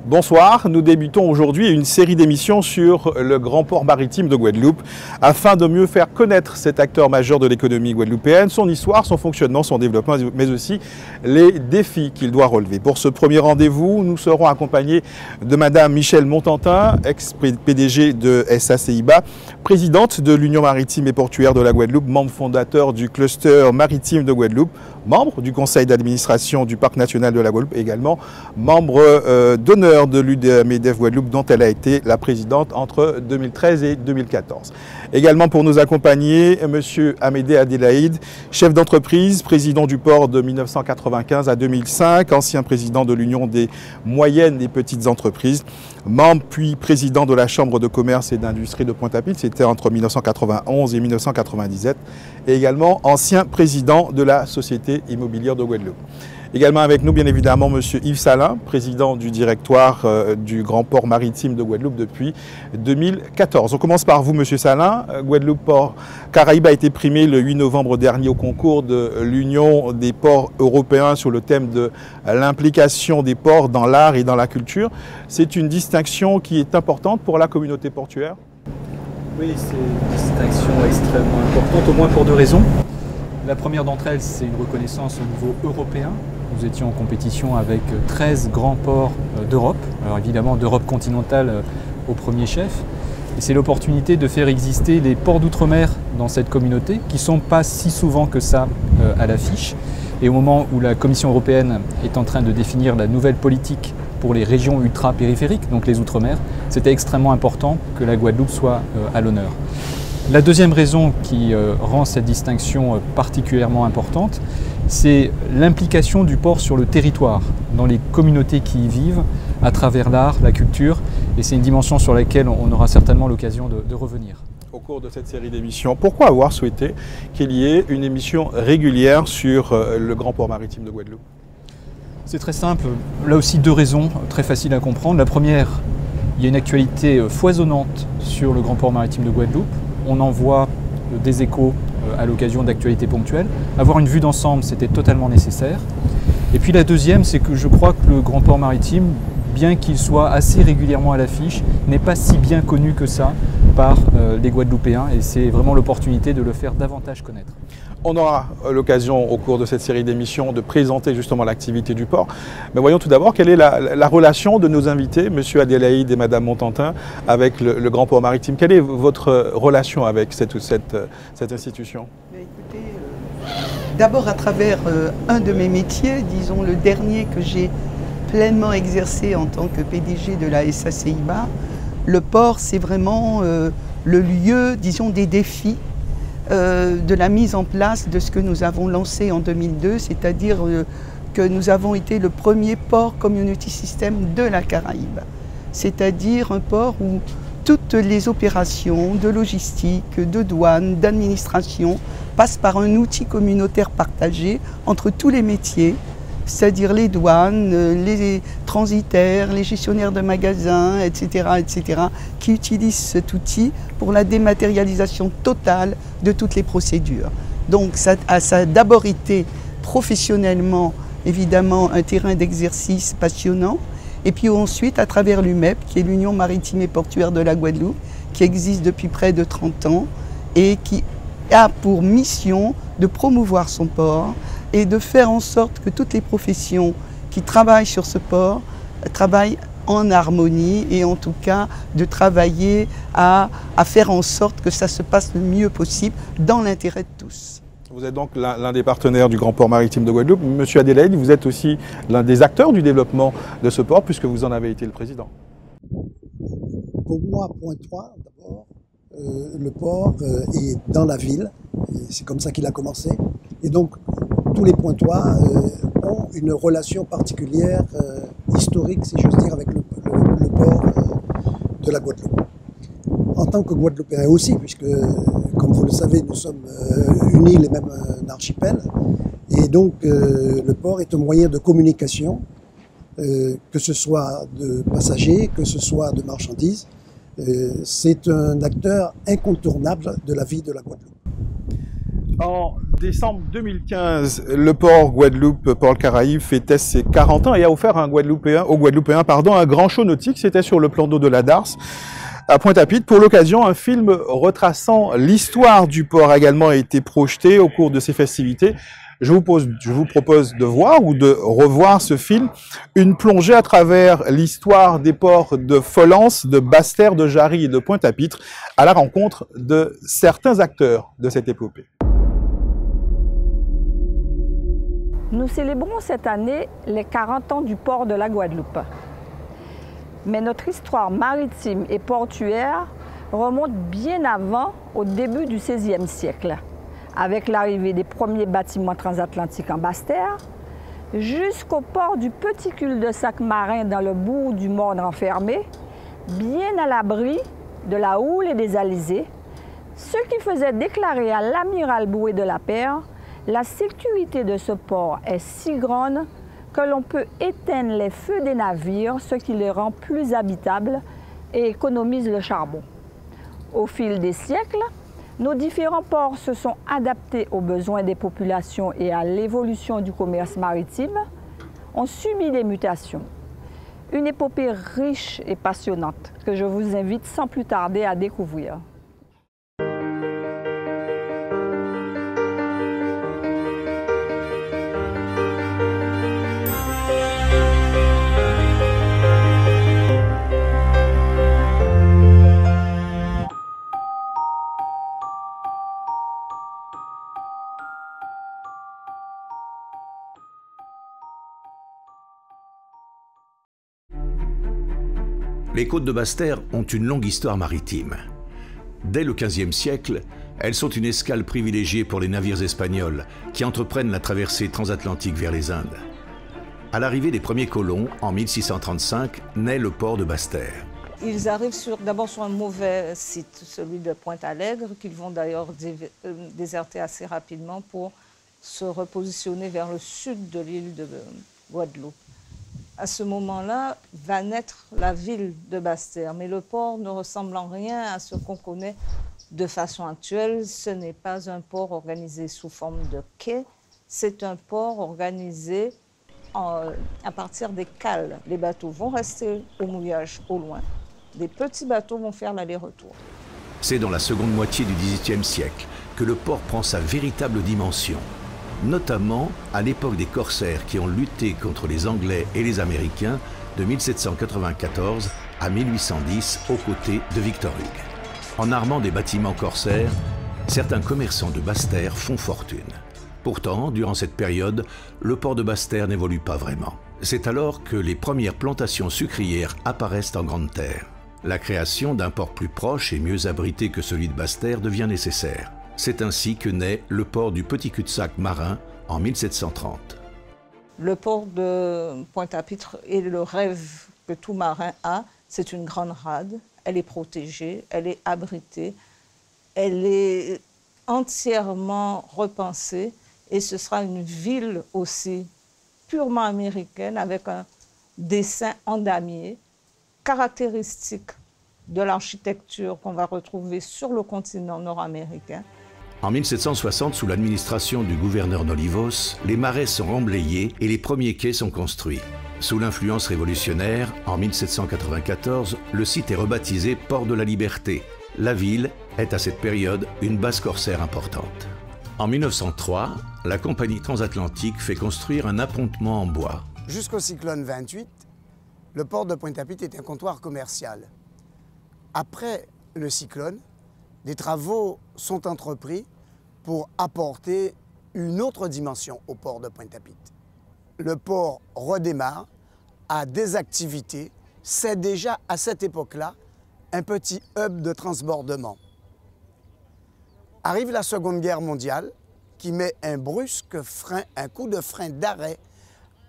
Bonsoir, nous débutons aujourd'hui une série d'émissions sur le grand port maritime de Guadeloupe afin de mieux faire connaître cet acteur majeur de l'économie guadeloupéenne, son histoire, son fonctionnement, son développement, mais aussi les défis qu'il doit relever. Pour ce premier rendez-vous, nous serons accompagnés de Madame Michèle Montantin, ex-PDG de SACIBA, présidente de l'Union maritime et portuaire de la Guadeloupe, membre fondateur du cluster maritime de Guadeloupe, membre du conseil d'administration du Parc national de la Guadeloupe, également membre d'honneur de l'UDMEDEF Guadeloupe, dont elle a été la présidente entre 2013 et 2014. Également pour nous accompagner, M. Amédée Adélaïde, chef d'entreprise, président du port de 1995 à 2005, ancien président de l'Union des moyennes et petites entreprises, membre puis président de la Chambre de commerce et d'industrie de Pointe-à-Pitre, c'était entre 1991 et 1997, et également ancien président de la Société immobilière de Guadeloupe. Également avec nous, bien évidemment, M. Yves Salin, président du directoire du Grand Port Maritime de Guadeloupe depuis 2014. On commence par vous, M. Salin. Guadeloupe Port Caraïbes a été primé le 8 novembre dernier au concours de l'Union des ports européens sur le thème de l'implication des ports dans l'art et dans la culture. C'est une distinction qui est importante pour la communauté portuaire? Oui, c'est une distinction extrêmement importante, au moins pour deux raisons. La première d'entre elles, c'est une reconnaissance au niveau européen. Nous étions en compétition avec 13 grands ports d'Europe, alors évidemment d'Europe continentale au premier chef. Et c'est l'opportunité de faire exister les ports d'outre-mer dans cette communauté, qui ne sont pas si souvent que ça à l'affiche. Et au moment où la Commission européenne est en train de définir la nouvelle politique pour les régions ultra-périphériques, donc les outre-mer, c'était extrêmement important que la Guadeloupe soit à l'honneur. La deuxième raison qui rend cette distinction particulièrement importante, c'est l'implication du port sur le territoire, dans les communautés qui y vivent, à travers l'art, la culture, et c'est une dimension sur laquelle on aura certainement l'occasion de revenir. Au cours de cette série d'émissions, pourquoi avoir souhaité qu'il y ait une émission régulière sur le grand port maritime de Guadeloupe? C'est très simple, là aussi deux raisons très faciles à comprendre. La première, il y a une actualité foisonnante sur le grand port maritime de Guadeloupe. On en voit des échos à l'occasion d'actualités ponctuelles. Avoir une vue d'ensemble, c'était totalement nécessaire. Et puis la deuxième, c'est que je crois que le grand port maritime, bien qu'il soit assez régulièrement à l'affiche, n'est pas si bien connu que ça par les Guadeloupéens. Et c'est vraiment l'opportunité de le faire davantage connaître. On aura l'occasion au cours de cette série d'émissions de présenter justement l'activité du port. Mais voyons tout d'abord quelle est la relation de nos invités, M. Adélaïde et Mme Montantin, avec le Grand Port Maritime. Quelle est votre relation avec cette institution? Écoutez, d'abord à travers un de mes métiers, disons le dernier que j'ai pleinement exercé en tant que PDG de la SACIBA, le port c'est vraiment le lieu, disons, des défis de la mise en place de ce que nous avons lancé en 2002, c'est-à-dire que nous avons été le premier port community system de la Caraïbe, c'est-à-dire un port où toutes les opérations de logistique, de douane, d'administration passent par un outil communautaire partagé entre tous les métiers, c'est-à-dire les douanes, les transitaires, les gestionnaires de magasins, etc., qui utilisent cet outil pour la dématérialisation totale de toutes les procédures. Donc ça a d'abord été professionnellement, évidemment, un terrain d'exercice passionnant, et puis ensuite à travers l'UMEP, qui est l'Union maritime et portuaire de la Guadeloupe, qui existe depuis près de 30 ans, et qui a pour mission de promouvoir son port, et de faire en sorte que toutes les professions qui travaillent sur ce port travaillent en harmonie et en tout cas de travailler à faire en sorte que ça se passe le mieux possible dans l'intérêt de tous. Vous êtes donc l'un des partenaires du Grand Port Maritime de Guadeloupe. Monsieur Adélaïde, vous êtes aussi l'un des acteurs du développement de ce port puisque vous en avez été le président. Pour moi, point 3, d'abord, le port est dans la ville, c'est comme ça qu'il a commencé. Et donc, tous les Pointois ont une relation particulière, historique, si j'ose dire, avec le port de la Guadeloupe. En tant que Guadeloupéens aussi, puisque, comme vous le savez, nous sommes une île et même un archipel. Et donc, le port est un moyen de communication, que ce soit de passagers, que ce soit de marchandises. C'est un acteur incontournable de la vie de la Guadeloupe. En Décembre 2015, le port Guadeloupe, port le Caraïbe, fêtait ses 40 ans et a offert aux Guadeloupéens un grand show nautique. C'était sur le plan d'eau de la Darse, à Pointe-à-Pitre. Pour l'occasion, un film retraçant l'histoire du port a également été projeté au cours de ces festivités. Je vous propose de voir ou de revoir ce film, une plongée à travers l'histoire des ports de Folens, de Basse-Terre, de Jarry et de Pointe-à-Pitre, à la rencontre de certains acteurs de cette épopée. Nous célébrons cette année les 40 ans du port de la Guadeloupe. Mais notre histoire maritime et portuaire remonte bien avant, au début du XVIe siècle, avec l'arrivée des premiers bâtiments transatlantiques en Basse-Terre, jusqu'au port du petit cul-de-sac marin dans le bourg du Morne renfermé, bien à l'abri de la houle et des alizés, ce qui faisait déclarer à l'amiral Boué de la Paire: la sécurité de ce port est si grande que l'on peut éteindre les feux des navires, ce qui les rend plus habitables et économise le charbon. Au fil des siècles, nos différents ports se sont adaptés aux besoins des populations et à l'évolution du commerce maritime, ont subi des mutations. Une épopée riche et passionnante que je vous invite sans plus tarder à découvrir. Les côtes de Basse-Terre ont une longue histoire maritime. Dès le XVe siècle, elles sont une escale privilégiée pour les navires espagnols qui entreprennent la traversée transatlantique vers les Indes. À l'arrivée des premiers colons, en 1635, naît le port de Basse-Terre. Ils arrivent d'abord sur un mauvais site, celui de Pointe-Alegre, qu'ils vont d'ailleurs déserter assez rapidement pour se repositionner vers le sud de l'île de Guadeloupe. À ce moment-là, va naître la ville de Basse-Terre, mais le port ne ressemble en rien à ce qu'on connaît de façon actuelle. Ce n'est pas un port organisé sous forme de quai, c'est un port organisé à partir des cales. Les bateaux vont rester au mouillage au loin, des petits bateaux vont faire l'aller-retour. C'est dans la seconde moitié du XVIIIe siècle que le port prend sa véritable dimension, notamment à l'époque des corsaires qui ont lutté contre les Anglais et les Américains de 1794 à 1810 aux côtés de Victor Hugues. En armant des bâtiments corsaires, certains commerçants de Basse-Terre font fortune. Pourtant, durant cette période, le port de Basse-Terre n'évolue pas vraiment. C'est alors que les premières plantations sucrières apparaissent en Grande Terre. La création d'un port plus proche et mieux abrité que celui de Basse-Terre devient nécessaire. C'est ainsi que naît le port du Petit Cul-de-Sac marin en 1730. Le port de Pointe-à-Pitre est le rêve que tout marin a. C'est une grande rade, elle est protégée, elle est abritée, elle est entièrement repensée et ce sera une ville aussi purement américaine avec un dessin en damier caractéristique de l'architecture qu'on va retrouver sur le continent nord-américain. En 1760, sous l'administration du gouverneur Nolivos, les marais sont remblayés et les premiers quais sont construits. Sous l'influence révolutionnaire, en 1794, le site est rebaptisé Port de la Liberté. La ville est à cette période une base corsaire importante. En 1903, la compagnie transatlantique fait construire un appontement en bois. Jusqu'au cyclone 28, le port de Pointe-à-Pitre est un comptoir commercial. Après le cyclone, des travaux sont entrepris pour apporter une autre dimension au port de Pointe-à-Pitre. Le port redémarre, a des activités, c'est déjà à cette époque-là un petit hub de transbordement. Arrive la Seconde Guerre mondiale qui met un brusque frein, un coup de frein d'arrêt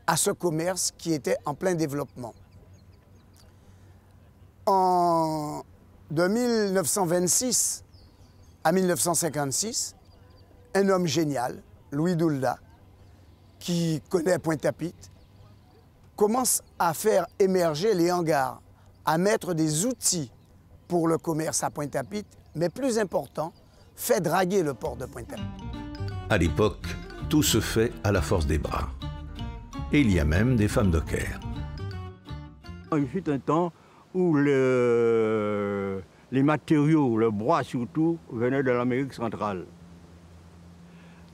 à ce commerce qui était en plein développement. De 1926 à 1956, un homme génial, Louis Doulda, qui connaît Pointe-à-Pitre, commence à faire émerger les hangars, à mettre des outils pour le commerce à Pointe-à-Pitre, mais plus important, fait draguer le port de Pointe-à-Pitre. À l'époque, tout se fait à la force des bras. Et il y a même des femmes dockers. Il fut un temps où les matériaux, le bois surtout, venaient de l'Amérique centrale.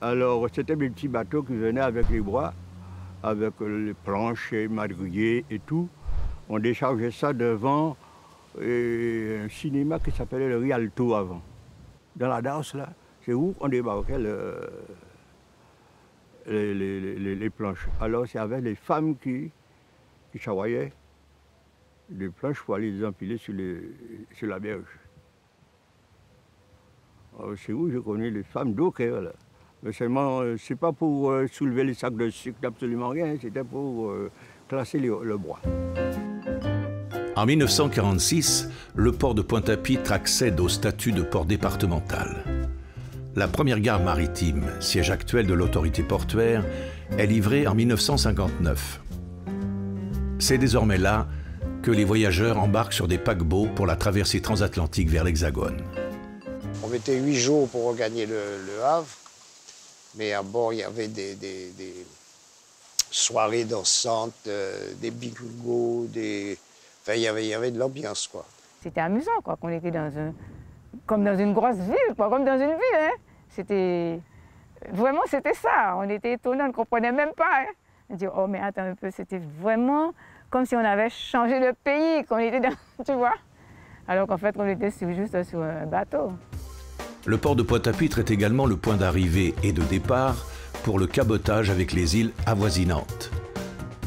Alors c'était des petits bateaux qui venaient avec les bois, avec les planches, les madriers et tout. On déchargeait ça devant un cinéma qui s'appelait le Rialto avant. Dans la danse, là, c'est où on débarquait les planches. Alors il y avait les femmes qui chavoyaient des planches pour aller les empiler sur la berge. C'est où je connais les femmes dockers, là. Mais seulement, c'est pas pour soulever les sacs de sucre, absolument rien, c'était pour classer le bois. En 1946, le port de Pointe-à-Pitre accède au statut de port départemental. La première gare maritime, siège actuel de l'autorité portuaire, est livrée en 1959. C'est désormais là que les voyageurs embarquent sur des paquebots pour la traversée transatlantique vers l'Hexagone. On mettait 8 jours pour regagner le Havre, mais à bord il y avait des soirées dansantes, des bigougots, enfin il y avait de l'ambiance, quoi. C'était amusant, quoi, qu'on était comme dans une grosse ville, quoi, comme dans une ville, hein. Vraiment, c'était ça. On était étonnés, on ne comprenait même pas. Hein. On dit, oh, mais attends un peu, c'était vraiment comme si on avait changé de pays, qu'on était dans, tu vois. Alors qu'en fait, on était juste sur un bateau. Le port de Pointe-à-Pitre est également le point d'arrivée et de départ pour le cabotage avec les îles avoisinantes.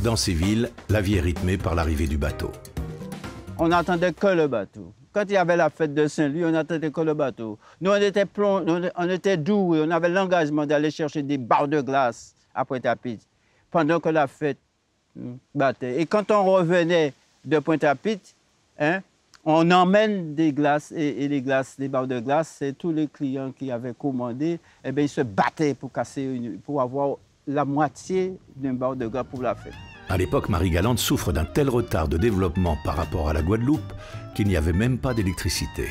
Dans ces villes, la vie est rythmée par l'arrivée du bateau. On n'attendait que le bateau. Quand il y avait la fête de Saint-Louis, on n'attendait que le bateau. Nous, on était doués, on avait l'engagement d'aller chercher des barres de glace à Pointe-à-Pitre pendant que la fête battait. Et quand on revenait de Pointe-à-Pitre, hein, on emmène des glaces et les barres de glace, c'est tous les clients qui avaient commandé, eh bien, ils se battaient pour avoir la moitié d'une barre de glace pour la fête. À l'époque, Marie-Galante souffre d'un tel retard de développement par rapport à la Guadeloupe qu'il n'y avait même pas d'électricité.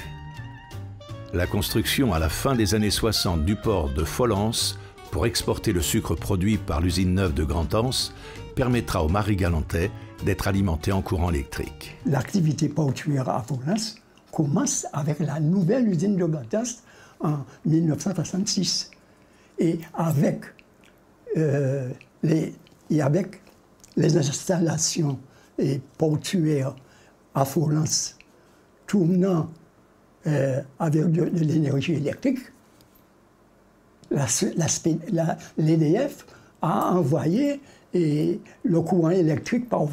La construction à la fin des années 60 du port de Folens pour exporter le sucre produit par l'usine neuve de Grand-Anse permettra aux Marie-Galantais d'être alimentés en courant électrique. L'activité portuaire à Folens commence avec la nouvelle usine de Grand-Anse en 1966. Et avec les installations portuaires à Folens tournant avec de l'énergie électrique, l'EDF a envoyé le courant électrique par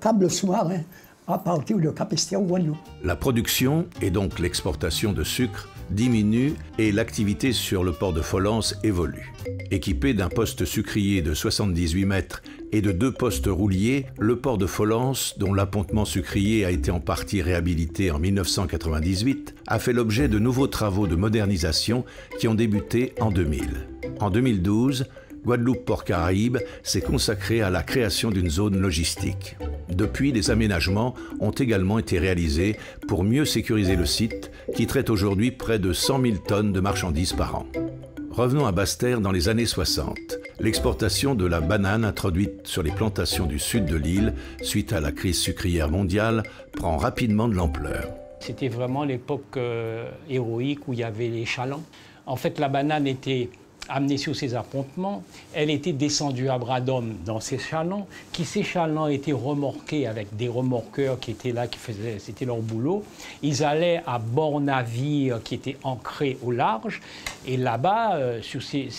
câble sous-marin à partir de Cap-Esther-Guadeloupe. La production et donc l'exportation de sucre diminue et l'activité sur le port de Folens évolue. Équipé d'un poste sucrier de 78 mètres et de 2 postes rouliers, le port de Folens, dont l'appontement sucrier a été en partie réhabilité en 1998, a fait l'objet de nouveaux travaux de modernisation qui ont débuté en 2000. En 2012, Guadeloupe Port Caraïbes s'est consacré à la création d'une zone logistique. Depuis, des aménagements ont également été réalisés pour mieux sécuriser le site, qui traite aujourd'hui près de 100 000 tonnes de marchandises par an. Revenons à Basse-Terre dans les années 60. L'exportation de la banane introduite sur les plantations du sud de l'île, suite à la crise sucrière mondiale, prend rapidement de l'ampleur. C'était vraiment l'époque héroïque où il y avait les chalands. En fait, la banane était amenée sur ces appontements, elle était descendue à bras d'hommes dans ces chalands, ces chalands étaient remorqués avec des remorqueurs qui étaient là, c'était leur boulot. Ils allaient à bord navire qui était ancré au large, et là-bas, sur ces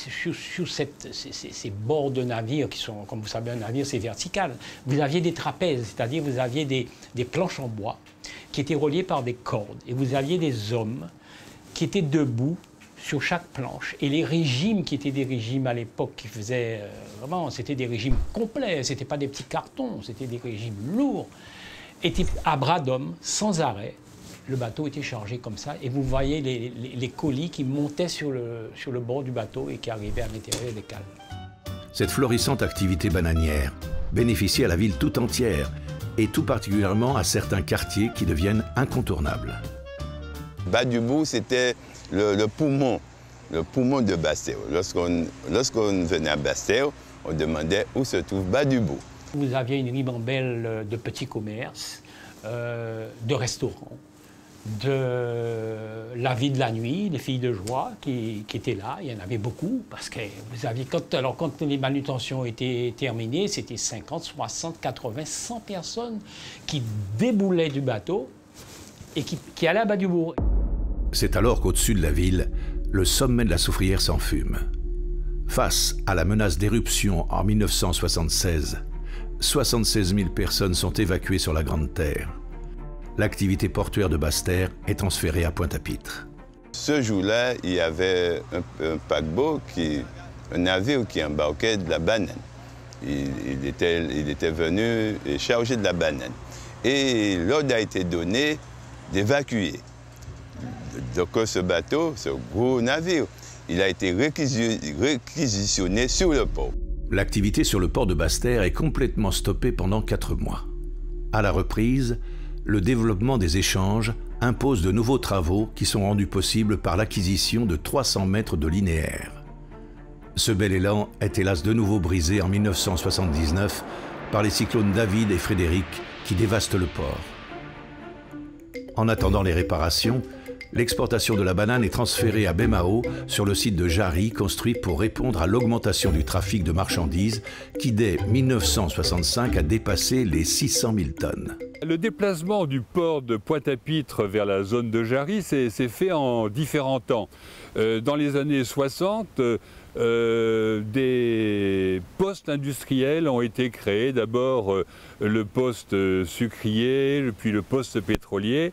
bords de navire qui sont, comme vous savez, un navire c'est vertical, vous aviez des trapèzes, c'est-à-dire vous aviez des planches en bois qui étaient reliées par des cordes, et vous aviez des hommes qui étaient debout sur chaque planche. Et les régimes qui étaient des régimes à l'époque qui faisaient vraiment, c'était des régimes complets, c'était pas des petits cartons, c'était des régimes lourds, étaient à bras d'hommes, sans arrêt. Le bateau était chargé comme ça, et vous voyez les colis qui montaient sur le bord du bateau et qui arrivaient à l'intérieur des cales. Cette florissante activité bananière bénéficie à la ville tout entière, et tout particulièrement à certains quartiers qui deviennent incontournables. Bas-du-Bout, c'était le poumon le poumon de Basse-Terre. Lorsqu'on venait à Basse-Terre, on demandait où se trouve Bas-du-Bourg. Vous aviez une ribambelle de petits commerces, de restaurants, de la vie de la nuit, les filles de joie qui étaient là. Il y en avait beaucoup parce que vous aviez, quand les manutentions étaient terminées, c'était 50, 60, 80, 100 personnes qui déboulaient du bateau et qui allaient à Bas-du-Bourg. C'est alors qu'au-dessus de la ville, le sommet de la Soufrière s'enfume. Face à la menace d'éruption en 1976, 76 000 personnes sont évacuées sur la Grande Terre. L'activité portuaire de Basse-Terre est transférée à Pointe-à-Pitre. Ce jour-là, il y avait un paquebot, un navire qui embarquait de la banane. Il était venu charger de la banane. Et l'ordre a été donné d'évacuer. Donc ce bateau, ce gros navire, il a été réquisitionné sur le port. L'activité sur le port de Basse-Terre est complètement stoppée pendant 4 mois. À la reprise, le développement des échanges impose de nouveaux travaux qui sont rendus possibles par l'acquisition de 300 mètres de linéaire. Ce bel élan est hélas de nouveau brisé en 1979 par les cyclones David et Frédéric qui dévastent le port. En attendant les réparations, l'exportation de la banane est transférée à Baie-Mahault sur le site de Jarry, construit pour répondre à l'augmentation du trafic de marchandises qui, dès 1965, a dépassé les 600 000 tonnes. Le déplacement du port de Pointe-à-Pitre vers la zone de Jarry s'est fait en différents temps. Dans les années 60, des postes industriels ont été créés. D'abord le poste sucrier, puis le poste pétrolier,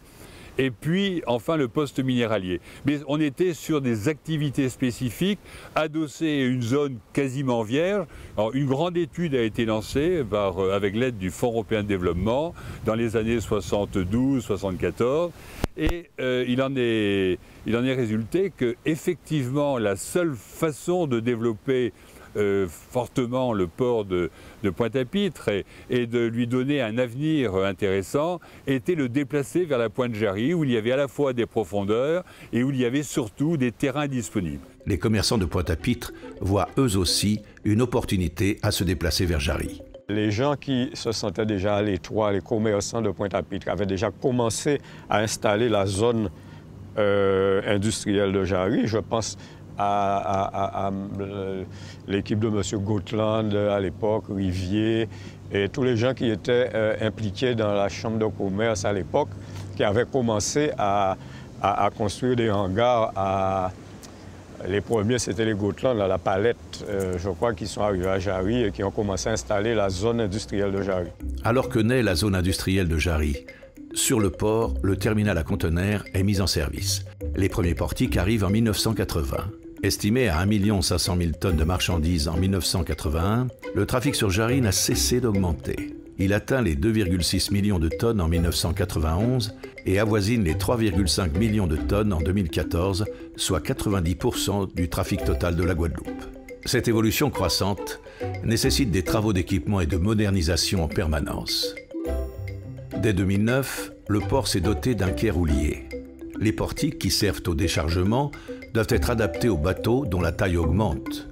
et puis enfin le poste minéralier. Mais on était sur des activités spécifiques adossées à une zone quasiment vierge. Alors, une grande étude a été lancée avec l'aide du Fonds européen de développement dans les années 72-74 et il en est résulté que effectivement la seule façon de développer fortement le port de Pointe-à-Pitre et de lui donner un avenir intéressant était le déplacer vers la pointe Jarry où il y avait à la fois des profondeurs et où il y avait surtout des terrains disponibles. Les commerçants de Pointe-à-Pitre voient eux aussi une opportunité à se déplacer vers Jarry. Les gens qui se sentaient déjà à l'étroit, les commerçants de Pointe-à-Pitre, avaient déjà commencé à installer la zone industrielle de Jarry. Je pense à l'équipe de M. Gautland à l'époque, Rivier, et tous les gens qui étaient impliqués dans la chambre de commerce à l'époque, qui avaient commencé à construire des hangars. Les premiers, c'était les Gautland, la Palette, je crois, qui sont arrivés à Jarry et qui ont commencé à installer la zone industrielle de Jarry. Alors que naît la zone industrielle de Jarry, sur le port, le terminal à conteneurs est mis en service. Les premiers portiques arrivent en 1980. Estimé à 1 500 000 tonnes de marchandises en 1981, le trafic sur Jarry n'a cessé d'augmenter. Il atteint les 2,6 millions de tonnes en 1991 et avoisine les 3,5 millions de tonnes en 2014, soit 90% du trafic total de la Guadeloupe. Cette évolution croissante nécessite des travaux d'équipement et de modernisation en permanence. Dès 2009, le port s'est doté d'un quai roulier. Les portiques qui servent au déchargement doivent être adaptés aux bateaux dont la taille augmente.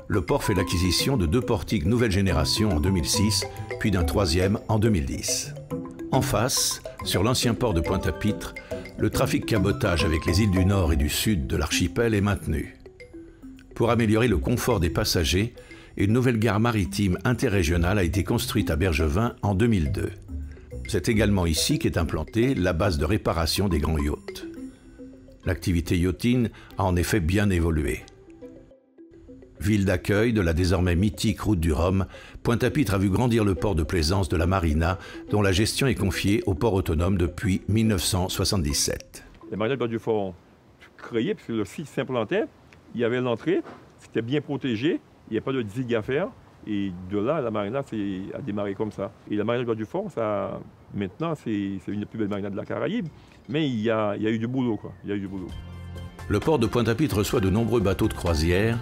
Le port fait l'acquisition de 2 portiques nouvelle génération en 2006, puis d'un 3e en 2010. En face, sur l'ancien port de Pointe-à-Pitre, le trafic cabotage avec les îles du Nord et du Sud de l'archipel est maintenu. Pour améliorer le confort des passagers, une nouvelle gare maritime interrégionale a été construite à Bergevin en 2002. C'est également ici qu'est implantée la base de réparation des grands yachts. L'activité yachtine a en effet bien évolué. Ville d'accueil de la désormais mythique route du Rhum, Pointe-à-Pitre a vu grandir le port de plaisance de la Marina, dont la gestion est confiée au port autonome depuis 1977. Les marinas de Bois-du-Fort ont créé, puisque le site s'implantait, il y avait l'entrée, c'était bien protégé, il n'y a pas de digue à faire. Et de là, la marina a démarré comme ça. Et la marina de Bois-du-Fort, maintenant, c'est une des plus belles marinas de la Caraïbe. Mais il y a eu du boulot, quoi. Il y a eu du boulot. Le port de Pointe-à-Pitre reçoit de nombreux bateaux de croisière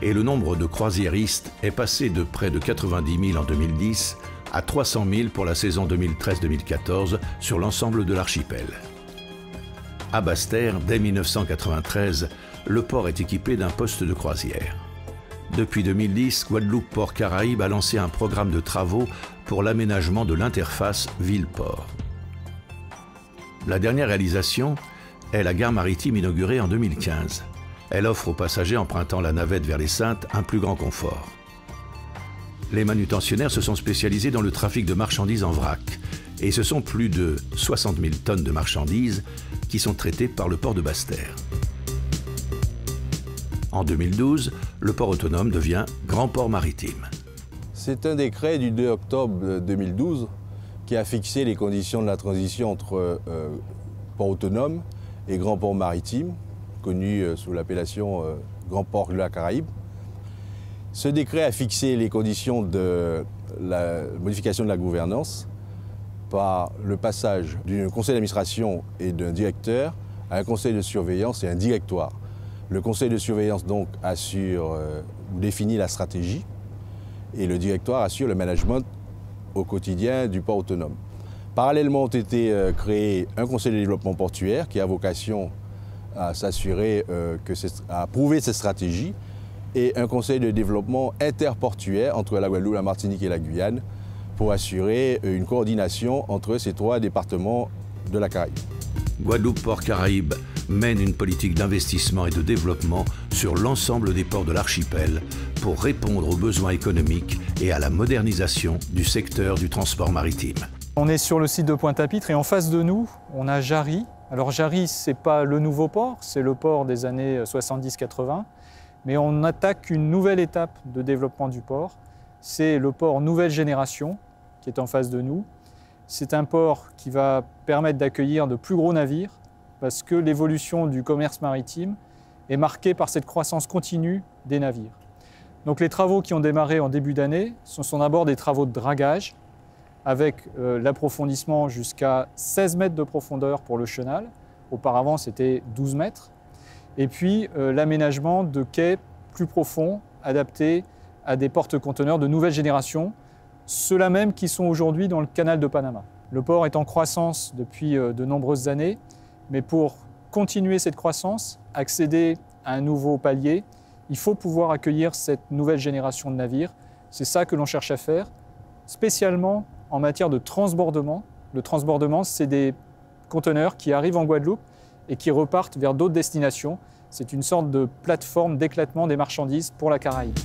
et le nombre de croisiéristes est passé de près de 90 000 en 2010 à 300 000 pour la saison 2013-2014 sur l'ensemble de l'archipel. À Basse-Terre, dès 1993, le port est équipé d'un poste de croisière. Depuis 2010, Guadeloupe Port Caraïbes a lancé un programme de travaux pour l'aménagement de l'interface ville-port. La dernière réalisation est la gare maritime inaugurée en 2015. Elle offre aux passagers empruntant la navette vers les Saintes un plus grand confort. Les manutentionnaires se sont spécialisés dans le trafic de marchandises en vrac et ce sont plus de 60 000 tonnes de marchandises qui sont traitées par le port de Basse-Terre. En 2012, le port autonome devient Grand Port Maritime. C'est un décret du 2 octobre 2012 qui a fixé les conditions de la transition entre port autonome et Grand Port Maritime, connu sous l'appellation Grand Port de la Caraïbe. Ce décret a fixé les conditions de la modification de la gouvernance par le passage d'un conseil d'administration et d'un directeur à un conseil de surveillance et un directoire. Le conseil de surveillance donc assure ou définit la stratégie et le directoire assure le management au quotidien du port autonome. Parallèlement ont été créés un conseil de développement portuaire qui a vocation à s'assurer à approuver cette stratégie et un conseil de développement interportuaire entre la Guadeloupe, la Martinique et la Guyane pour assurer une coordination entre ces trois départements de la Caraïbe. Guadeloupe Port Caraïbes mène une politique d'investissement et de développement sur l'ensemble des ports de l'archipel pour répondre aux besoins économiques et à la modernisation du secteur du transport maritime. On est sur le site de Pointe-à-Pitre et en face de nous, on a Jarry. Alors Jarry, ce n'est pas le nouveau port, c'est le port des années 70-80. Mais on attaque une nouvelle étape de développement du port. C'est le port nouvelle génération qui est en face de nous. C'est un port qui va permettre d'accueillir de plus gros navires parce que l'évolution du commerce maritime est marquée par cette croissance continue des navires. Donc les travaux qui ont démarré en début d'année, ce sont d'abord des travaux de dragage avec l'approfondissement jusqu'à 16 mètres de profondeur pour le chenal. Auparavant, c'était 12 mètres. Et puis l'aménagement de quais plus profonds, adaptés à des porte-conteneurs de nouvelle génération, ceux-là même qui sont aujourd'hui dans le canal de Panama. Le port est en croissance depuis de nombreuses années, mais pour continuer cette croissance, accéder à un nouveau palier, il faut pouvoir accueillir cette nouvelle génération de navires. C'est ça que l'on cherche à faire, spécialement en matière de transbordement. Le transbordement, c'est des conteneurs qui arrivent en Guadeloupe et qui repartent vers d'autres destinations. C'est une sorte de plateforme d'éclatement des marchandises pour la Caraïbe.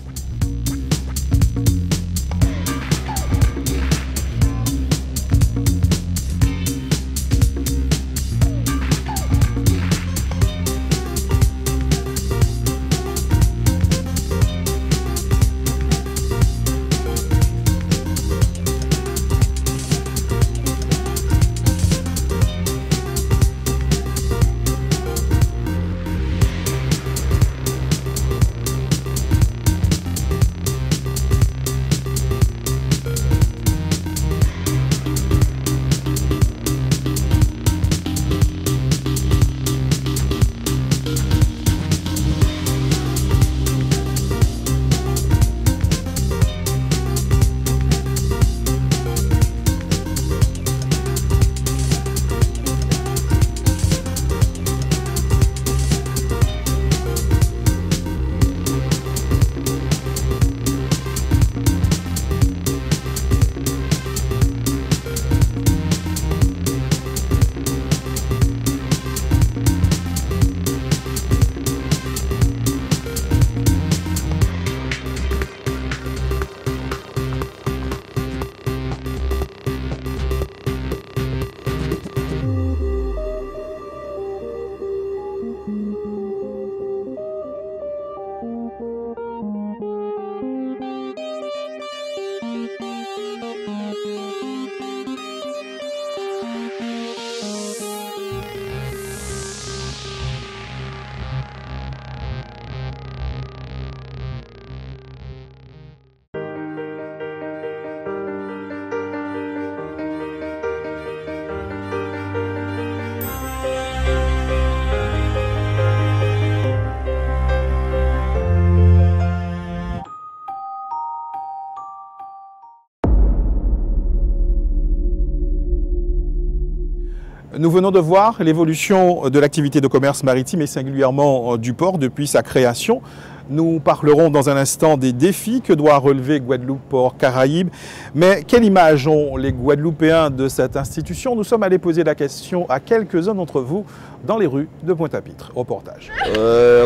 Nous venons de voir l'évolution de l'activité de commerce maritime et singulièrement du port depuis sa création. Nous parlerons dans un instant des défis que doit relever Guadeloupe Port Caraïbes. Mais quelle image ont les Guadeloupéens de cette institution? Nous sommes allés poser la question à quelques-uns d'entre vous dans les rues de Pointe-à-Pitre. Reportage.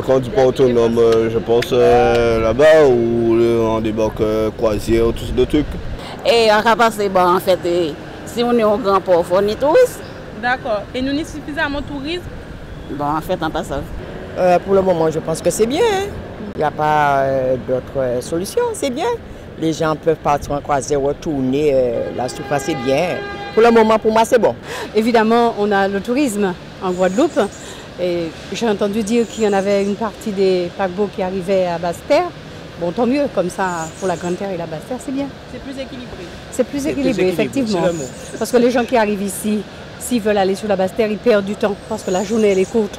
Quand on dit port autonome, je pense là-bas où on débarque croisière, tout ce de trucs. Et on va passer, bon, en fait, si on est au grand port, on est touristes. D'accord. Et nous, on est suffisamment touristes? Bon, en fait, on passe ça. Pour le moment, je pense que c'est bien. Il n'y a pas d'autre solution, c'est bien. Les gens peuvent partir en croisière, retourner, la surface est bien. Pour le moment, pour moi, c'est bon. Évidemment, on a le tourisme en Guadeloupe. Et j'ai entendu dire qu'il y en avait une partie des paquebots qui arrivaient à Basse-Terre. Bon, tant mieux, comme ça, pour la Grande Terre et la Basse-Terre, c'est bien. C'est plus équilibré. C'est plus équilibré, effectivement. Parce que les gens qui arrivent ici, s'ils veulent aller sur la Basse-Terre, ils perdent du temps. Parce que la journée, elle est courte,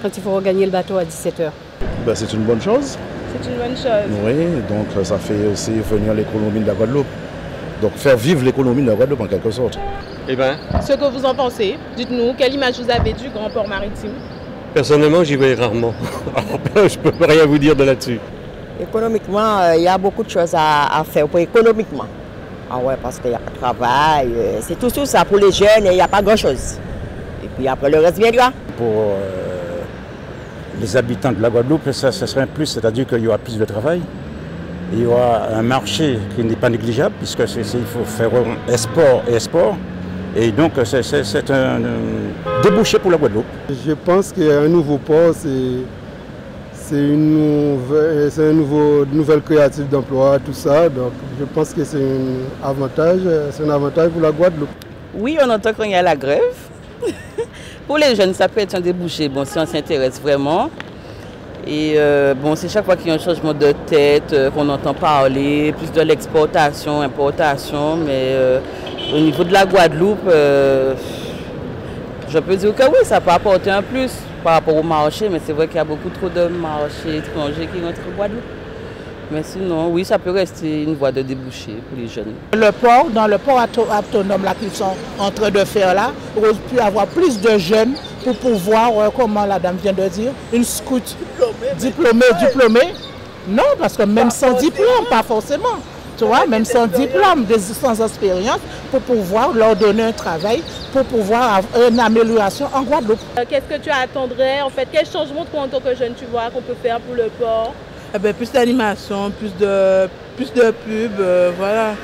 quand il faut regagner le bateau à 17h. Ben, c'est une bonne chose. C'est une bonne chose. Oui, donc ça fait aussi venir l'économie de la Guadeloupe. Donc faire vivre l'économie de la Guadeloupe en quelque sorte. Eh bien, ce que vous en pensez, dites-nous, quelle image vous avez du grand port maritime? Personnellement, j'y vais rarement. Alors, je ne peux rien vous dire de là-dessus. Économiquement, il y a beaucoup de choses à faire pour économiquement. Ah ouais, parce qu'il n'y a pas de travail, c'est tout ça pour les jeunes et il n'y a pas grand-chose. Et puis après, le reste viendra. Pour les habitants de la Guadeloupe, ça serait un plus, c'est-à-dire qu'il y aura plus de travail. Il y aura un marché qui n'est pas négligeable, puisque il faut faire export et export. Et donc, c'est un débouché pour la Guadeloupe. Je pense qu'un nouveau port, c'est une nouvelle créative d'emploi, tout ça. Donc, je pense que c'est un avantage pour la Guadeloupe. Oui, on entend qu'il y a la grève. Pour les jeunes, ça peut être un débouché, bon, si on s'intéresse vraiment. Et bon, c'est chaque fois qu'il y a un changement de tête, qu'on entend parler, plus de l'exportation, importation, mais au niveau de la Guadeloupe, je peux dire que oui, ça peut apporter un plus par rapport au marché, mais c'est vrai qu'il y a beaucoup trop de marchés étrangers qui rentrent en Guadeloupe. Mais sinon, oui, ça peut rester une voie de débouché pour les jeunes. Le port, dans le port autonome là qu'ils sont en train de faire là, on aurait pu avoir plus de jeunes pour pouvoir, comment la dame vient de dire, une scout diplômée. Non, parce que même sans diplôme, pas forcément. Tu vois, même sans diplôme, sans expérience, pour pouvoir leur donner un travail, pour pouvoir avoir une amélioration en Guadeloupe. Qu'est-ce que tu attendrais, en fait, quel changement toi en tant que jeune tu vois qu'on peut faire pour le port? Eh bien, plus d'animation, plus de pub, voilà,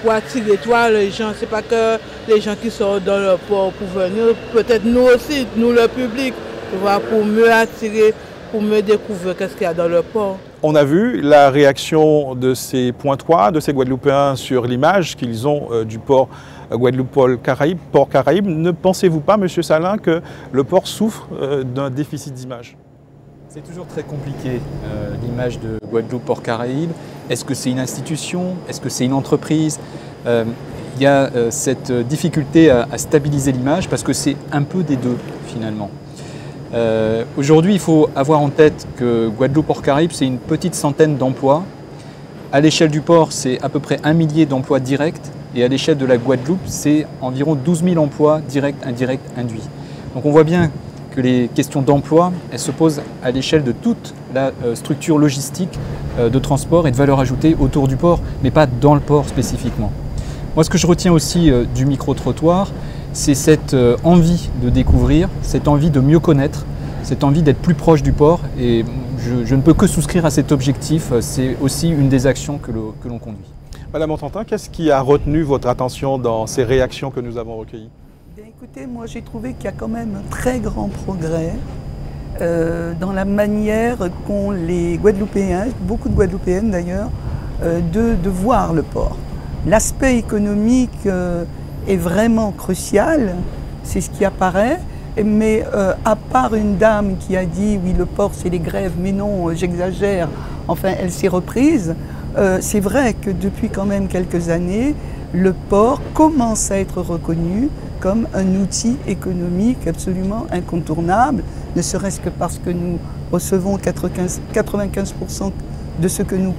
pour attirer toi les gens. C'est pas que les gens qui sont dans le port pour venir, peut-être nous aussi, nous le public, tu vois, pour mieux attirer, pour mieux découvrir qu'est-ce qu'il y a dans le port. On a vu la réaction de ces Pointois, de ces Guadeloupéens sur l'image qu'ils ont du port Guadeloupe Port Caraïbes. Ne pensez-vous pas, M. Salin, que le port souffre d'un déficit d'image? C'est toujours très compliqué, l'image de Guadeloupe Port Caraïbes. Est-ce que c'est une institution? Est-ce que c'est une entreprise? Il y a cette difficulté à stabiliser l'image parce que c'est un peu des deux, finalement. Aujourd'hui, il faut avoir en tête que Guadeloupe Port Caraïbes, c'est une petite centaine d'emplois. À l'échelle du port, c'est à peu près 1 millier d'emplois directs. Et à l'échelle de la Guadeloupe, c'est environ 12 000 emplois directs, indirects, induits. Donc on voit bien que les questions d'emploi, elles se posent à l'échelle de toute la structure logistique de transport et de valeur ajoutée autour du port, mais pas dans le port spécifiquement. Moi, ce que je retiens aussi du micro-trottoir, c'est cette envie de découvrir, cette envie de mieux connaître, cette envie d'être plus proche du port. Et je ne peux que souscrire à cet objectif. C'est aussi une des actions que l'on conduit. Madame Ententin, qu'est-ce qui a retenu votre attention dans ces réactions que nous avons recueillies? Écoutez, moi j'ai trouvé qu'il y a quand même un très grand progrès dans la manière qu'ont les Guadeloupéens, beaucoup de Guadeloupéennes d'ailleurs, de voir le port. L'aspect économique est vraiment crucial, c'est ce qui apparaît, mais à part une dame qui a dit oui le port c'est les grèves, mais non j'exagère, enfin elle s'est reprise, c'est vrai que depuis quand même quelques années, le port commence à être reconnu comme un outil économique absolument incontournable, ne serait-ce que parce que nous recevons 95% de ce que nous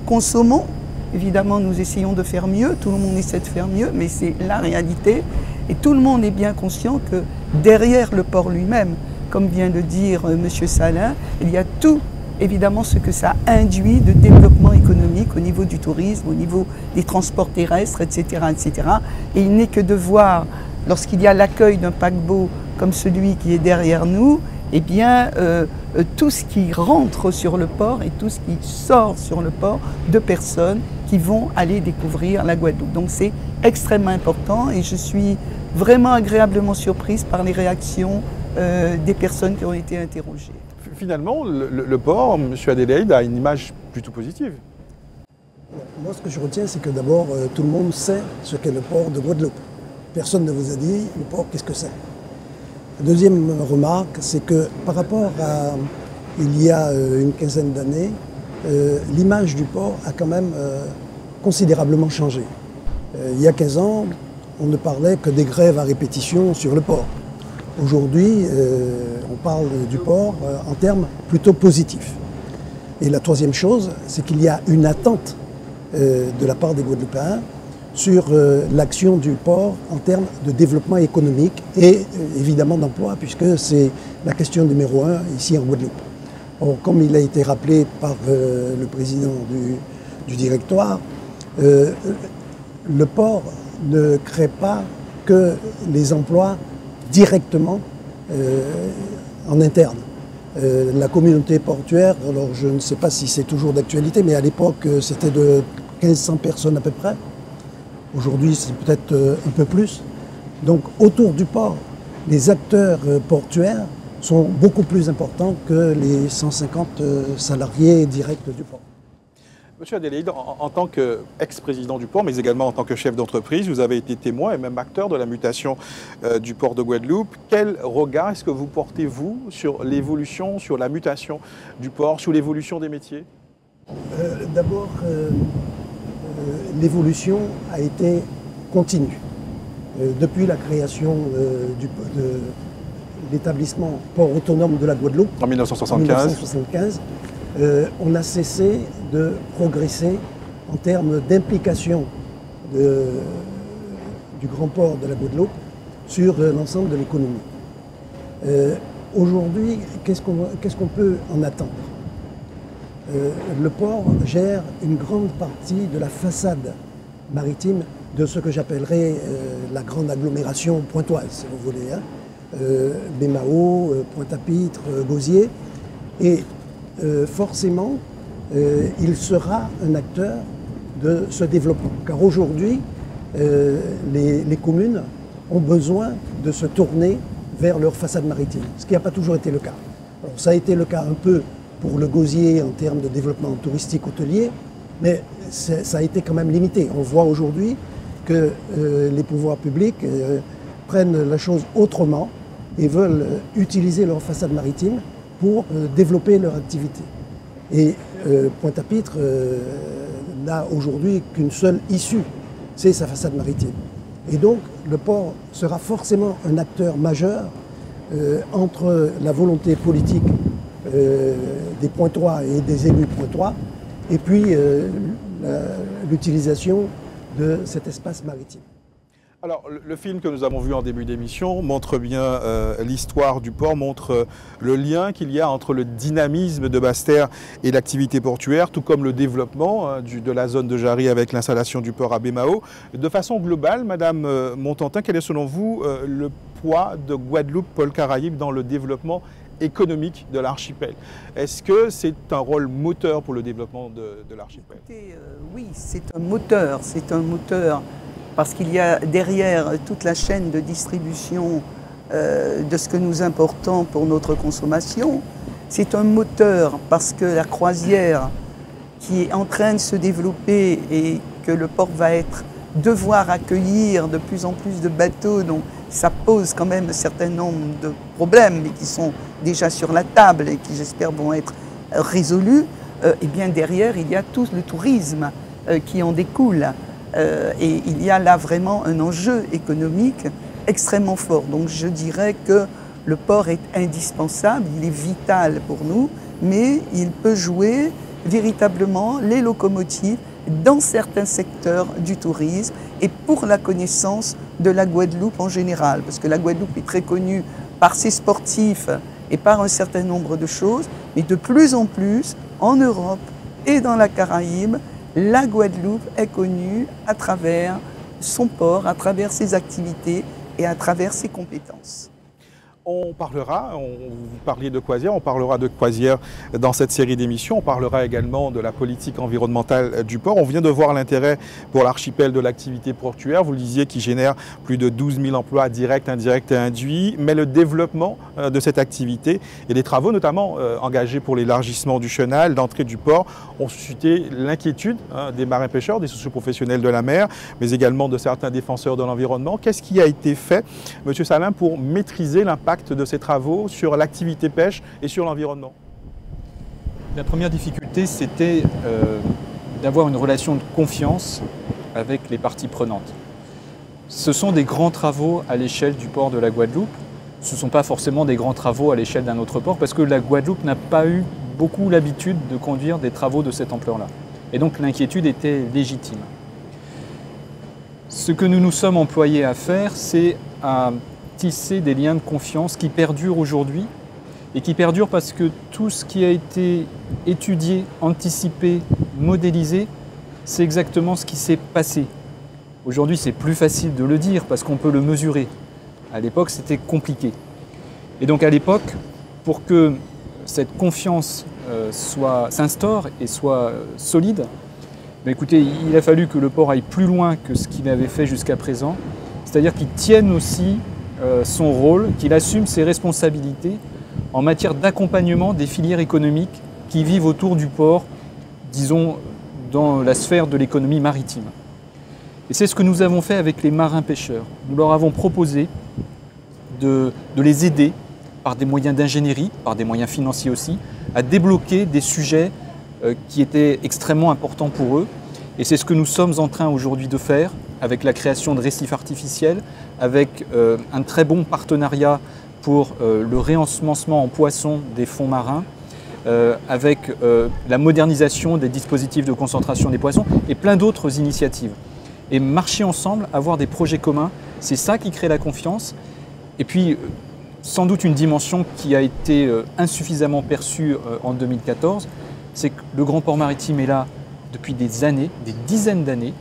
consommons. Évidemment, nous essayons de faire mieux, tout le monde essaie de faire mieux, mais c'est la réalité. Et tout le monde est bien conscient que derrière le port lui-même, comme vient de dire M. Salin, il y a tout, évidemment, ce que ça induit de développement économique au niveau du tourisme, au niveau des transports terrestres, etc. etc. Et il n'est que de voir, lorsqu'il y a l'accueil d'un paquebot comme celui qui est derrière nous, eh bien, tout ce qui rentre sur le port et tout ce qui sort sur le port de personnes qui vont aller découvrir la Guadeloupe. Donc c'est extrêmement important et je suis vraiment agréablement surprise par les réactions des personnes qui ont été interrogées. Finalement, le port, M. Adélaïde, a une image plutôt positive. Moi, ce que je retiens, c'est que d'abord, tout le monde sait ce qu'est le port de Guadeloupe. Personne ne vous a dit, le port, qu'est-ce que c'est? La deuxième remarque, c'est que par rapport à il y a une quinzaine d'années, l'image du port a quand même considérablement changé. Il y a 15 ans, on ne parlait que des grèves à répétition sur le port. Aujourd'hui, on parle du port en termes plutôt positifs. Et la troisième chose, c'est qu'il y a une attente de la part des Guadeloupéens sur l'action du port en termes de développement économique et évidemment d'emploi, puisque c'est la question numéro 1 ici en Guadeloupe. Or, comme il a été rappelé par le président du directoire, le port ne crée pas que les emplois directement en interne. La communauté portuaire, alors je ne sais pas si c'est toujours d'actualité, mais à l'époque c'était de 1500 personnes à peu près. Aujourd'hui c'est peut-être un peu plus. Donc autour du port, les acteurs portuaires sont beaucoup plus importants que les 150 salariés directs du port. Monsieur Adélaïde, en tant qu'ex-président du port, mais également en tant que chef d'entreprise, vous avez été témoin et même acteur de la mutation du port de Guadeloupe. Quel regard est-ce que vous portez, vous, sur l'évolution, sur la mutation du port, sur l'évolution des métiers? D'abord, l'évolution a été continue. Depuis la création de l'établissement port autonome de la Guadeloupe en 1975, on a cessé de progresser en termes d'implication du grand port de la Guadeloupe sur l'ensemble de l'économie. Aujourd'hui, qu'est-ce qu'on peut en attendre? Le port gère une grande partie de la façade maritime de ce que j'appellerais la grande agglomération pointoise, si vous voulez, hein. Bémao, Pointe-à-Pitre, Gosier. Et forcément, il sera un acteur de ce développement. Car aujourd'hui, les communes ont besoin de se tourner vers leur façade maritime, ce qui n'a pas toujours été le cas. Alors, ça a été le cas un peu pour le Gosier en termes de développement touristique hôtelier, mais ça a été quand même limité. On voit aujourd'hui que les pouvoirs publics prennent la chose autrement et veulent utiliser leur façade maritime pour développer leur activité. Et Pointe-à-Pitre n'a aujourd'hui qu'une seule issue, c'est sa façade maritime. Et donc le port sera forcément un acteur majeur entre la volonté politique des Pointois et des élus pointois et puis l'utilisation de cet espace maritime. Alors, le film que nous avons vu en début d'émission montre bien l'histoire du port, montre le lien qu'il y a entre le dynamisme de Basse-Terre et l'activité portuaire, tout comme le développement de la zone de Jarry avec l'installation du port à Bémao. De façon globale, Madame Montantin, quel est selon vous le poids de Guadeloupe, Pôle Caraïbes dans le développement économique de l'archipel? Est-ce que c'est un rôle moteur pour le développement de l'archipel? Oui, c'est un moteur, parce qu'il y a derrière toute la chaîne de distribution de ce que nous importons pour notre consommation. C'est un moteur parce que la croisière qui est en train de se développer et que le port va devoir accueillir de plus en plus de bateaux, donc ça pose quand même un certain nombre de problèmes, mais qui sont déjà sur la table et qui j'espère vont être résolus. Et bien derrière, il y a tout le tourisme qui en découle. Et il y a là vraiment un enjeu économique extrêmement fort. Donc je dirais que le port est indispensable, il est vital pour nous, mais il peut jouer véritablement les locomotives dans certains secteurs du tourisme et pour la connaissance de la Guadeloupe en général. Parce que la Guadeloupe est très connue par ses sportifs et par un certain nombre de choses, mais de plus en plus, en Europe et dans la Caraïbe, la Guadeloupe est connue à travers son port, à travers ses activités et à travers ses compétences. On parlera, vous parliez de croisière, on parlera de croisière dans cette série d'émissions, on parlera également de la politique environnementale du port. On vient de voir l'intérêt pour l'archipel de l'activité portuaire, vous le disiez, qui génère plus de 12 000 emplois directs, indirects et induits, mais le développement de cette activité et les travaux notamment engagés pour l'élargissement du chenal, l'entrée du port, ont suscité l'inquiétude des marins-pêcheurs, des socioprofessionnels de la mer, mais également de certains défenseurs de l'environnement. Qu'est-ce qui a été fait, M. Salin, pour maîtriser l'impact de ces travaux sur l'activité pêche et sur l'environnement? La première difficulté, c'était d'avoir une relation de confiance avec les parties prenantes. Ce sont des grands travaux à l'échelle du port de la Guadeloupe. Ce ne sont pas forcément des grands travaux à l'échelle d'un autre port parce que la Guadeloupe n'a pas eu beaucoup l'habitude de conduire des travaux de cette ampleur-là. Et donc l'inquiétude était légitime. Ce que nous nous sommes employés à faire, c'est à tisser des liens de confiance qui perdurent aujourd'hui et qui perdurent parce que tout ce qui a été étudié, anticipé, modélisé, c'est exactement ce qui s'est passé. Aujourd'hui, c'est plus facile de le dire parce qu'on peut le mesurer. À l'époque, c'était compliqué. Et donc à l'époque, pour que cette confiance s'instaure et soit solide, écoutez, il a fallu que le port aille plus loin que ce qu'il avait fait jusqu'à présent, c'est-à-dire qu'il tienne aussi son rôle, qu'il assume ses responsabilités en matière d'accompagnement des filières économiques qui vivent autour du port, disons, dans la sphère de l'économie maritime. Et c'est ce que nous avons fait avec les marins-pêcheurs. Nous leur avons proposé de les aider par des moyens d'ingénierie, par des moyens financiers aussi, à débloquer des sujets qui étaient extrêmement importants pour eux. Et c'est ce que nous sommes en train aujourd'hui de faire avec la création de récifs artificiels, avec un très bon partenariat pour le réensemencement en poissons des fonds marins, avec la modernisation des dispositifs de concentration des poissons et plein d'autres initiatives. Et marcher ensemble, avoir des projets communs, c'est ça qui crée la confiance. Et puis, sans doute une dimension qui a été insuffisamment perçue en 2014, c'est que le Grand Port Maritime est là depuis des années, des dizaines d'années,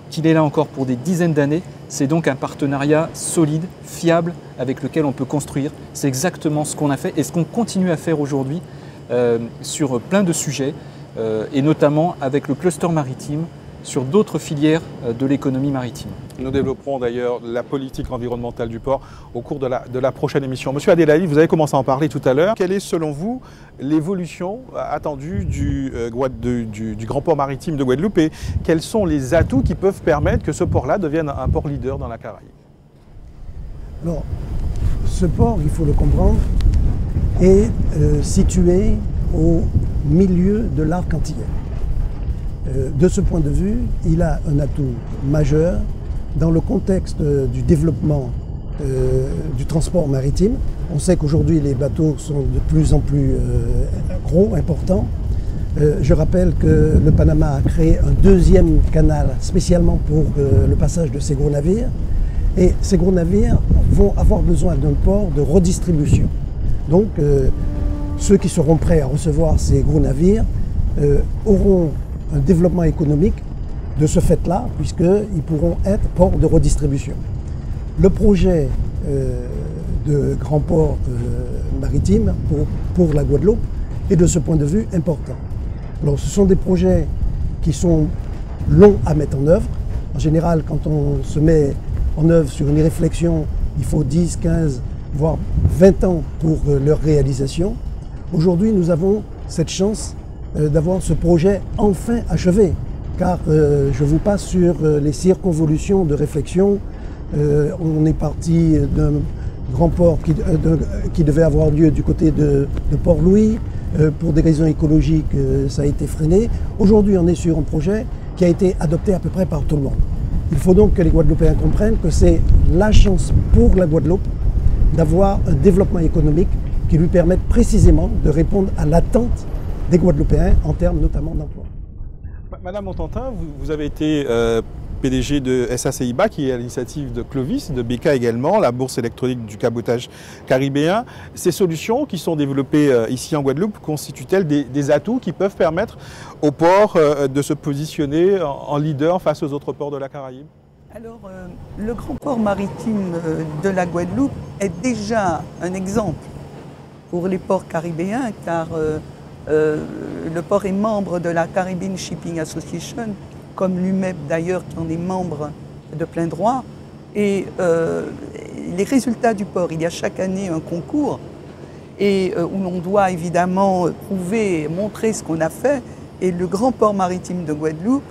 qu'il est là encore pour des dizaines d'années. C'est donc un partenariat solide, fiable, avec lequel on peut construire. C'est exactement ce qu'on a fait et ce qu'on continue à faire aujourd'hui sur plein de sujets, et notamment avec le cluster maritime, sur d'autres filières de l'économie maritime. Nous développerons d'ailleurs la politique environnementale du port au cours de la prochaine émission. Monsieur Adelaï, vous avez commencé à en parler tout à l'heure. Quelle est selon vous l'évolution attendue du Grand Port Maritime de Guadeloupe et quels sont les atouts qui peuvent permettre que ce port-là devienne un port leader dans la Caraïbe? Alors, ce port, il faut le comprendre, est situé au milieu de l'arc antillais. De ce point de vue, il a un atout majeur dans le contexte du développement du transport maritime. On sait qu'aujourd'hui les bateaux sont de plus en plus gros, importants. Je rappelle que le Panama a créé un deuxième canal spécialement pour le passage de ces gros navires. Et ces gros navires vont avoir besoin d'un port de redistribution. Donc ceux qui seront prêts à recevoir ces gros navires auront un développement économique de ce fait-là, puisqu'ils pourront être ports de redistribution. Le projet de grand port maritime pour la Guadeloupe est de ce point de vue important. Alors, ce sont des projets qui sont longs à mettre en œuvre. En général, quand on se met en œuvre sur une réflexion, il faut 10, 15, voire 20 ans pour leur réalisation. Aujourd'hui, nous avons cette chance d'avoir ce projet enfin achevé, car je vous passe sur les circonvolutions de réflexion. On est parti d'un grand port qui devait avoir lieu du côté de Port-Louis. Pour des raisons écologiques, ça a été freiné. Aujourd'hui, on est sur un projet qui a été adopté à peu près par tout le monde. Il faut donc que les Guadeloupéens comprennent que c'est la chance pour la Guadeloupe d'avoir un développement économique qui lui permette précisément de répondre à l'attente des Guadeloupéens en termes notamment d'emploi. Madame Montantin, vous avez été PDG de SACIBA, qui est à l'initiative de Clovis, de BK également, la bourse électronique du cabotage caribéen. Ces solutions qui sont développées ici en Guadeloupe constituent-elles des atouts qui peuvent permettre au port de se positionner en leader face aux autres ports de la Caraïbe? Alors, le grand port maritime de la Guadeloupe est déjà un exemple pour les ports caribéens, car le port est membre de la Caribbean Shipping Association, comme l'UMEP d'ailleurs, qui en est membre de plein droit. Et les résultats du port, il y a chaque année un concours et où l'on doit évidemment prouver, montrer ce qu'on a fait. Et le grand port maritime de Guadeloupe,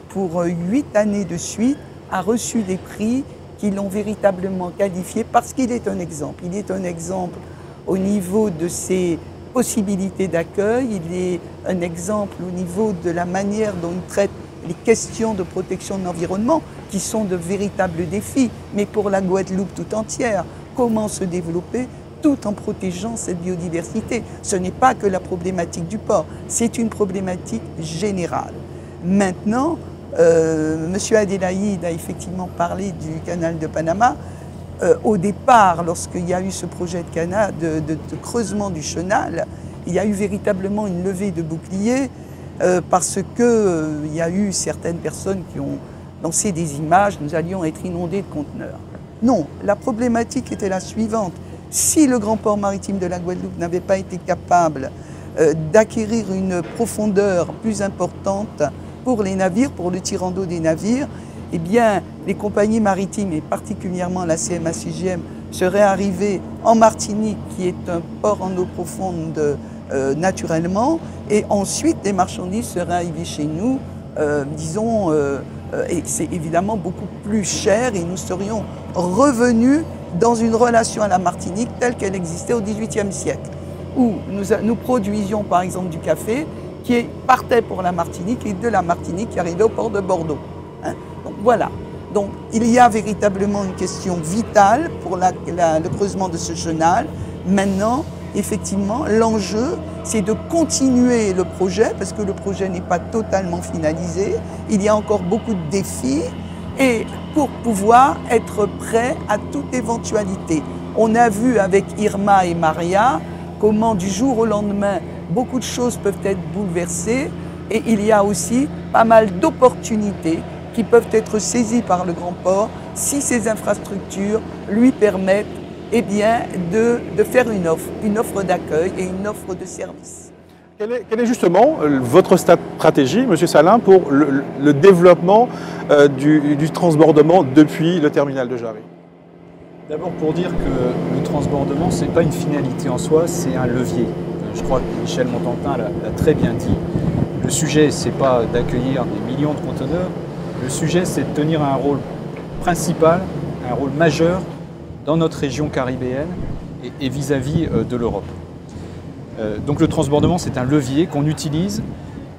pour 8 années de suite, a reçu des prix qui l'ont véritablement qualifié parce qu'il est un exemple. Il est un exemple au niveau de ses possibilités d'accueil, il est un exemple au niveau de la manière dont il traite les questions de protection de l'environnement, qui sont de véritables défis, mais pour la Guadeloupe tout entière. Comment se développer tout en protégeant cette biodiversité? Ce n'est pas que la problématique du port, c'est une problématique générale. Maintenant, M. Adélaïde a effectivement parlé du canal de Panama. Au départ, lorsqu'il y a eu ce projet de creusement du chenal, il y a eu véritablement une levée de boucliers parce qu'il y a eu certaines personnes qui ont lancé des images, nous allions être inondés de conteneurs. Non, la problématique était la suivante. Si le grand port maritime de la Guadeloupe n'avait pas été capable d'acquérir une profondeur plus importante pour les navires, pour le tirant d'eau des navires, eh bien, les compagnies maritimes, et particulièrement la CMA-CGM, seraient arrivées en Martinique, qui est un port en eau profonde naturellement, et ensuite les marchandises seraient arrivées chez nous, disons, et c'est évidemment beaucoup plus cher, et nous serions revenus dans une relation à la Martinique telle qu'elle existait au XVIIIe siècle, où nous produisions par exemple du café qui partait pour la Martinique et de la Martinique qui arrivait au port de Bordeaux. Hein. Donc voilà. Donc il y a véritablement une question vitale pour le creusement de ce chenal. Maintenant, effectivement, l'enjeu, c'est de continuer le projet, parce que le projet n'est pas totalement finalisé. Il y a encore beaucoup de défis, et pour pouvoir être prêt à toute éventualité. On a vu avec Irma et Maria comment du jour au lendemain, beaucoup de choses peuvent être bouleversées, et il y a aussi pas mal d'opportunités qui peuvent être saisies par le grand port si ces infrastructures lui permettent bien, de faire une offre d'accueil et une offre de service. Quelle est justement votre stratégie, M. Salin, pour le développement du transbordement depuis le terminal de Jarry? D'abord pour dire que le transbordement, ce n'est pas une finalité en soi, c'est un levier. Je crois que Michel Montantin l'a très bien dit. Le sujet, ce n'est pas d'accueillir des millions de conteneurs. Le sujet, c'est de tenir un rôle principal, un rôle majeur dans notre région caribéenne et vis-à-vis de l'Europe. Donc le transbordement, c'est un levier qu'on utilise,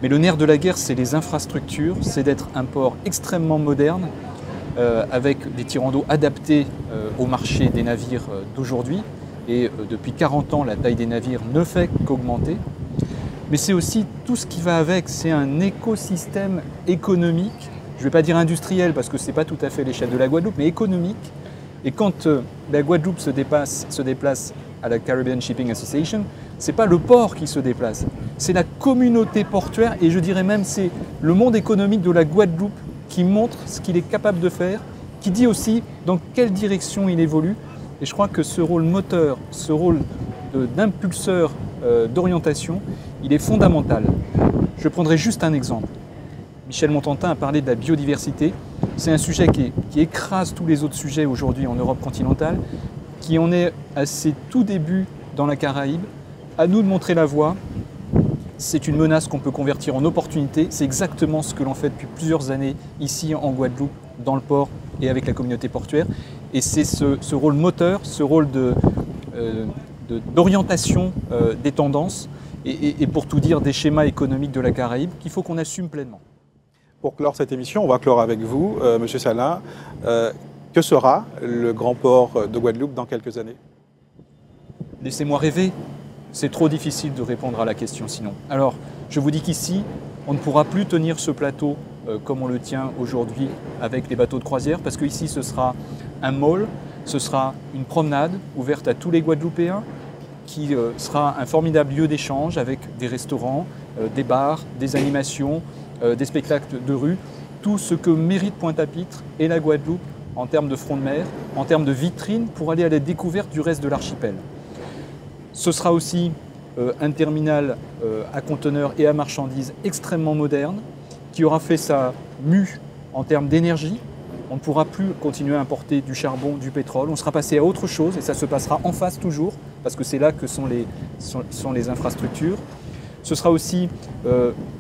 mais le nerf de la guerre, c'est les infrastructures, c'est d'être un port extrêmement moderne, avec des tirants d'eau adaptés au marché des navires d'aujourd'hui. Et depuis 40 ans, la taille des navires ne fait qu'augmenter. Mais c'est aussi tout ce qui va avec, c'est un écosystème économique, je ne vais pas dire industriel parce que ce n'est pas tout à fait l'échelle de la Guadeloupe, mais économique. Et quand la Guadeloupe se déplace à la Caribbean Shipping Association, ce n'est pas le port qui se déplace, c'est la communauté portuaire, et je dirais même c'est le monde économique de la Guadeloupe qui montre ce qu'il est capable de faire, qui dit aussi dans quelle direction il évolue. Et je crois que ce rôle moteur, ce rôle d'impulseur d'orientation, il est fondamental. Je prendrai juste un exemple. Michel Montantin a parlé de la biodiversité. C'est un sujet qui écrase tous les autres sujets aujourd'hui en Europe continentale, qui en est à ses tout débuts dans la Caraïbe. À nous de montrer la voie. C'est une menace qu'on peut convertir en opportunité. C'est exactement ce que l'on fait depuis plusieurs années ici en Guadeloupe, dans le port et avec la communauté portuaire. Et c'est ce rôle moteur, ce rôle d'orientation des tendances et pour tout dire des schémas économiques de la Caraïbe qu'il faut qu'on assume pleinement. Pour clore cette émission, on va clore avec vous, M. Salin. Que sera le grand port de Guadeloupe dans quelques années? Laissez-moi rêver. C'est trop difficile de répondre à la question sinon. Alors, je vous dis qu'ici, on ne pourra plus tenir ce plateau comme on le tient aujourd'hui avec les bateaux de croisière, parce qu'ici, ce sera un mall, ce sera une promenade ouverte à tous les Guadeloupéens, qui sera un formidable lieu d'échange avec des restaurants, des bars, des animations, des spectacles de rue, tout ce que mérite Pointe-à-Pitre et la Guadeloupe en termes de front de mer, en termes de vitrine pour aller à la découverte du reste de l'archipel. Ce sera aussi un terminal à conteneurs et à marchandises extrêmement moderne, qui aura fait sa mue en termes d'énergie. On ne pourra plus continuer à importer du charbon, du pétrole. On sera passé à autre chose et ça se passera en face toujours, parce que c'est là que sont les infrastructures. Ce sera aussi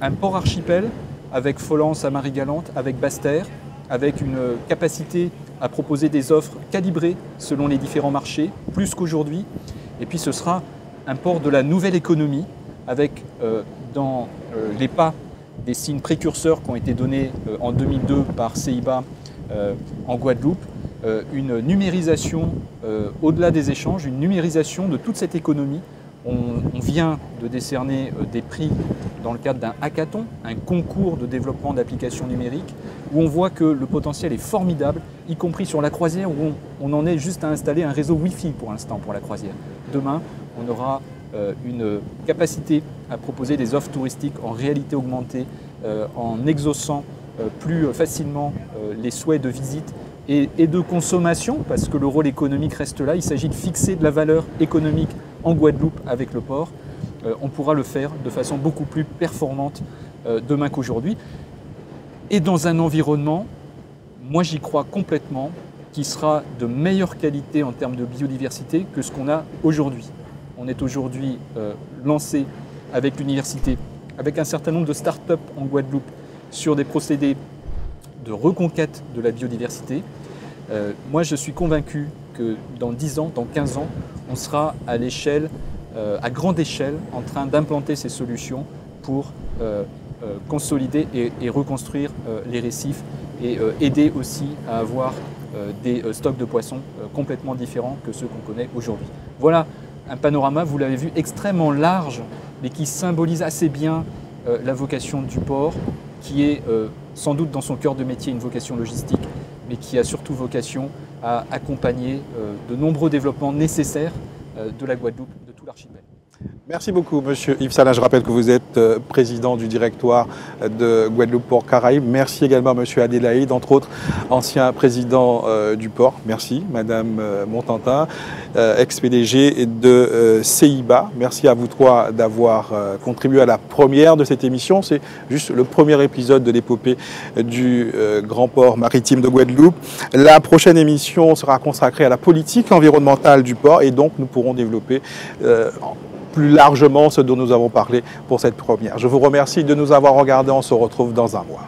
un port archipel avec Folens à Marie-Galante, avec Basse-Terre, avec une capacité à proposer des offres calibrées selon les différents marchés, plus qu'aujourd'hui. Et puis ce sera un port de la nouvelle économie, avec dans les pas des signes précurseurs qui ont été donnés en 2002 par CEIBA en Guadeloupe, une numérisation au-delà des échanges, une numérisation de toute cette économie. On vient de décerner des prix dans le cadre d'un hackathon, un concours de développement d'applications numériques, où on voit que le potentiel est formidable, y compris sur la croisière, où on en est juste à installer un réseau Wi-Fi pour l'instant pour la croisière. Demain, on aura une capacité à proposer des offres touristiques en réalité augmentée, en exaucant plus facilement les souhaits de visite et de consommation, parce que le rôle économique reste là. Il s'agit de fixer de la valeur économique en Guadeloupe avec le port. On pourra le faire de façon beaucoup plus performante demain qu'aujourd'hui. Et dans un environnement, moi j'y crois complètement, qui sera de meilleure qualité en termes de biodiversité que ce qu'on a aujourd'hui. On est aujourd'hui lancé avec l'université, avec un certain nombre de start-up en Guadeloupe, sur des procédés de reconquête de la biodiversité. Moi, je suis convaincu que dans 10 ans, dans 15 ans, on sera à l'échelle, à grande échelle, en train d'implanter ces solutions pour consolider et reconstruire les récifs et aider aussi à avoir des stocks de poissons complètement différents que ceux qu'on connaît aujourd'hui. Voilà un panorama, vous l'avez vu, extrêmement large, mais qui symbolise assez bien la vocation du port, qui est sans doute dans son cœur de métier une vocation logistique, mais qui a surtout vocation à accompagner de nombreux développements nécessaires de la Guadeloupe, de tout l'archipel. Merci beaucoup, Monsieur Yves Salin. Je rappelle que vous êtes président du directoire de Guadeloupe Port Caraïbes. Merci également à Monsieur Adélaïde, entre autres, ancien président du port. Merci, Madame Montantin, ex-PDG de CEIBA. Merci à vous trois d'avoir contribué à la première de cette émission. C'est juste le premier épisode de l'épopée du Grand Port Maritime de Guadeloupe. La prochaine émission sera consacrée à la politique environnementale du port et donc nous pourrons développer plus largement ce dont nous avons parlé pour cette première. Je vous remercie de nous avoir regardés. On se retrouve dans un mois.